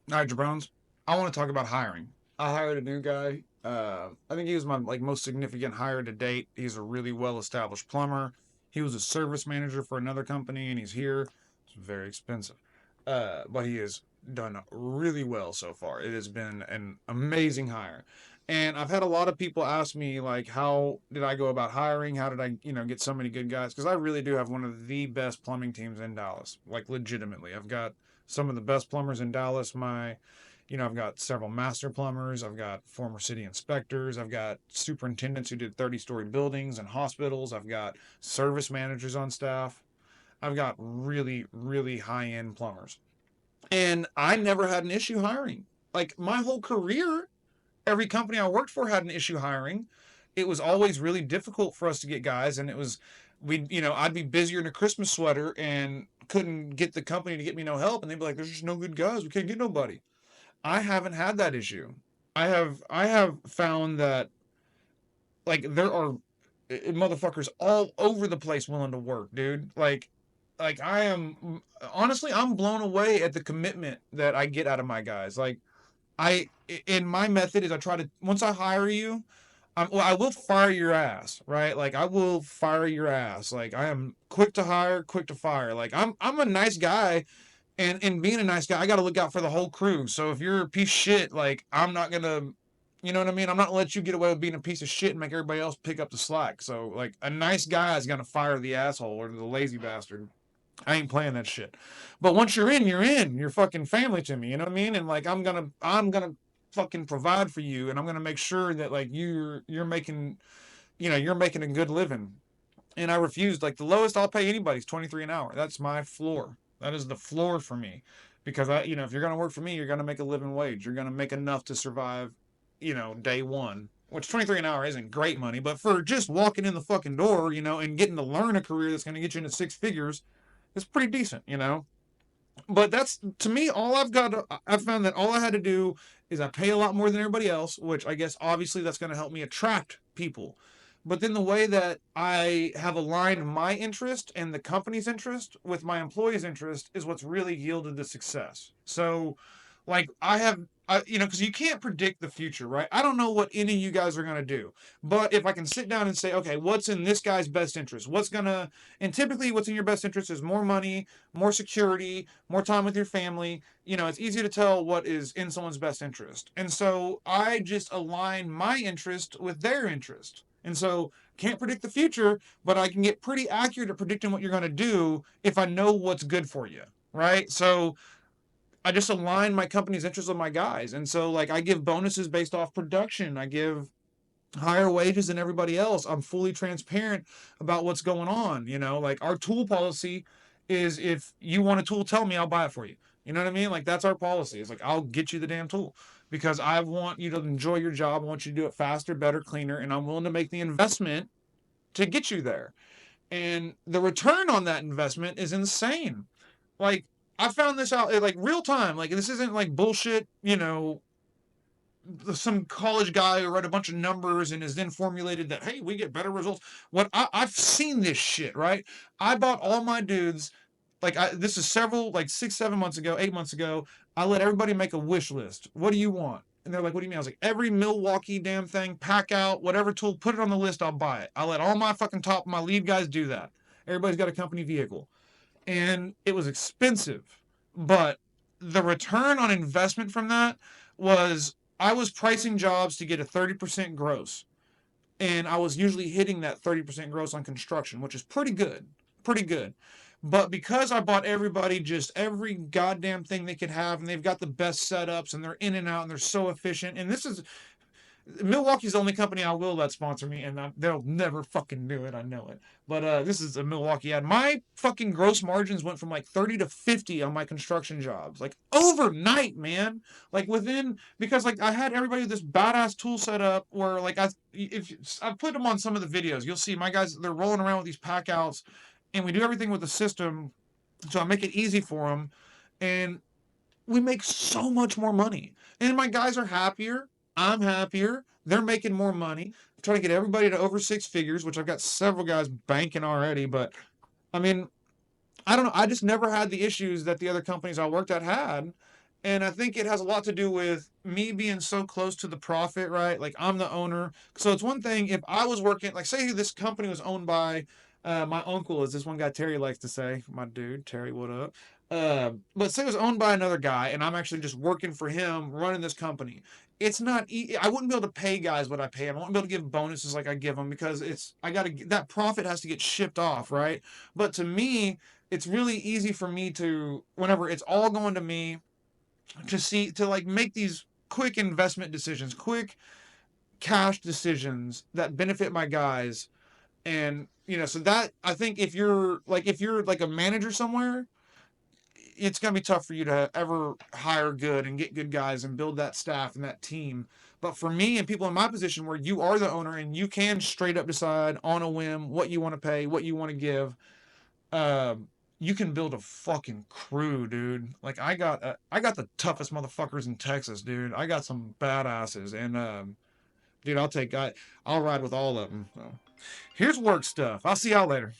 All right, Jabrones. I want to talk about hiring. I hired a new guy. I think he was my most significant hire to date. He's a really well established plumber. He was a service manager for another company, and he's here. It's very expensive, but he has done really well so far. It has been an amazing hire, and I've had a lot of people ask me like, how did I go about hiring? How did I, get so many good guys? Because I really do have one of the best plumbing teams in Dallas. Like legitimately, I've got some of the best plumbers in Dallas. I've got several master plumbers. I've got former city inspectors. I've got superintendents who did 30-story buildings and hospitals. I've got service managers on staff. I've got really, really high end plumbers. And I never had an issue hiring. Like my whole career, every company I worked for had an issue hiring. It was always really difficult for us to get guys, and I'd be busier in a Christmas sweater and couldn't get the company to get me no help, and they'd be like, "There's just no good guys. We can't get nobody." I haven't had that issue. I have found that like there are motherfuckers all over the place willing to work, dude. Like I am honestly I'm blown away at the commitment that I get out of my guys. Like I in my method is I try to once I hire you, I will fire your ass, right? Like I will fire your ass. Like I am quick to hire, quick to fire. Like I'm a nice guy, and being a nice guy, I got to look out for the whole crew. So if you're a piece of shit, like I'm not gonna, you know what I mean? I'm not gonna let you get away with being a piece of shit and make everybody else pick up the slack. So like a nice guy is gonna fire the asshole or the lazy bastard. I ain't playing that shit. But once you're in, you're in. You're fucking family to me. You know what I mean? And like I'm gonna fucking provide for you, and I'm gonna make sure that like you're making you're making a good living. And I refused. Like the lowest I'll pay anybody is 23 an hour. That's my floor. That is the floor for me, because if you're gonna work for me, you're gonna make a living wage. You're gonna make enough to survive, day one. Which 23 an hour isn't great money, but for just walking in the fucking door, and getting to learn a career that's gonna get you into six figures, it's pretty decent. But that's to me all I've got. I've found that all I had to do is I pay a lot more than everybody else, which I guess obviously that's going to help me attract people. But then the way that I have aligned my interest and the company's interest with my employees' interest is what's really yielded the success. So, like because you can't predict the future, right? I don't know what any of you guys are going to do, but if I can sit down and say, okay, what's in this guy's best interest? And typically what's in your best interest is more money, more security, more time with your family. It's easy to tell what is in someone's best interest. And so I just align my interest with their interest. And so can't predict the future, but I can get pretty accurate at predicting what you're going to do if I know what's good for you. Right. So I just align my company's interests with my guys. And so like I give bonuses based off production. I give higher wages than everybody else. I'm fully transparent about what's going on. Like our tool policy is if you want a tool, tell me, I'll buy it for you. You know what I mean? Like that's our policy. It's like I'll get you the damn tool because I want you to enjoy your job. I want you to do it faster, better, cleaner, and I'm willing to make the investment to get you there. And the return on that investment is insane. Like I found this out like real time. Like this isn't like bullshit, some college guy who read a bunch of numbers and has then formulated that, hey, we get better results. I've seen this shit, right? I bought all my dudes, this is several, like 6, 7 months ago, 8 months ago. I let everybody make a wish list. What do you want? And they're like, what do you mean? I was like, every Milwaukee damn thing, pack out, whatever tool, put it on the list, I'll buy it. I let all my fucking my lead guys do that. Everybody's got a company vehicle. And it was expensive, but the return on investment from that was I was pricing jobs to get a 30% gross. And I was usually hitting that 30% gross on construction, which is pretty good. Pretty good. But because I bought everybody just every goddamn thing they could have, and they've got the best setups, and they're in and out, and they're so efficient. And this is Milwaukee's the only company I will let sponsor me, and they'll never fucking do it. I know it. But this is a Milwaukee ad. My fucking gross margins went from like 30 to 50 on my construction jobs, like overnight, man. Like because like I had everybody with this badass tool set up where like if I put them on some of the videos, you'll see my guys they're rolling around with these pack outs, and we do everything with the system, so I make it easy for them, and we make so much more money. And my guys are happier. I'm happier. They're making more money. I'm trying to get everybody to over six figures, which I've got several guys banking already. But I mean, I don't know. I just never had the issues that the other companies I worked at had. And I think it has a lot to do with me being so close to the profit, right? Like I'm the owner. So it's one thing if I was working, like say this company was owned by my uncle, as this one guy Terry likes to say, my dude, Terry, what up? But say it was owned by another guy and I'm actually just working for him running this company. It's not, I wouldn't be able to pay guys what I pay them. I wouldn't be able to give bonuses like I give them because I got to, that profit has to get shipped off, right? But to me, it's really easy for me to, whenever it's all going to me, to like make these quick investment decisions, quick cash decisions that benefit my guys. And so that I think if you're like a manager somewhere, it's gonna be tough for you to ever hire good and get good guys and build that staff and that team. But for me and people in my position where you are the owner and you can straight up decide on a whim what you want to pay, what you want to give, you can build a fucking crew, dude. Like I got the toughest motherfuckers in Texas, dude. I got some badasses, and dude, I'll ride with all of them. So, here's work stuff. I'll see y'all later.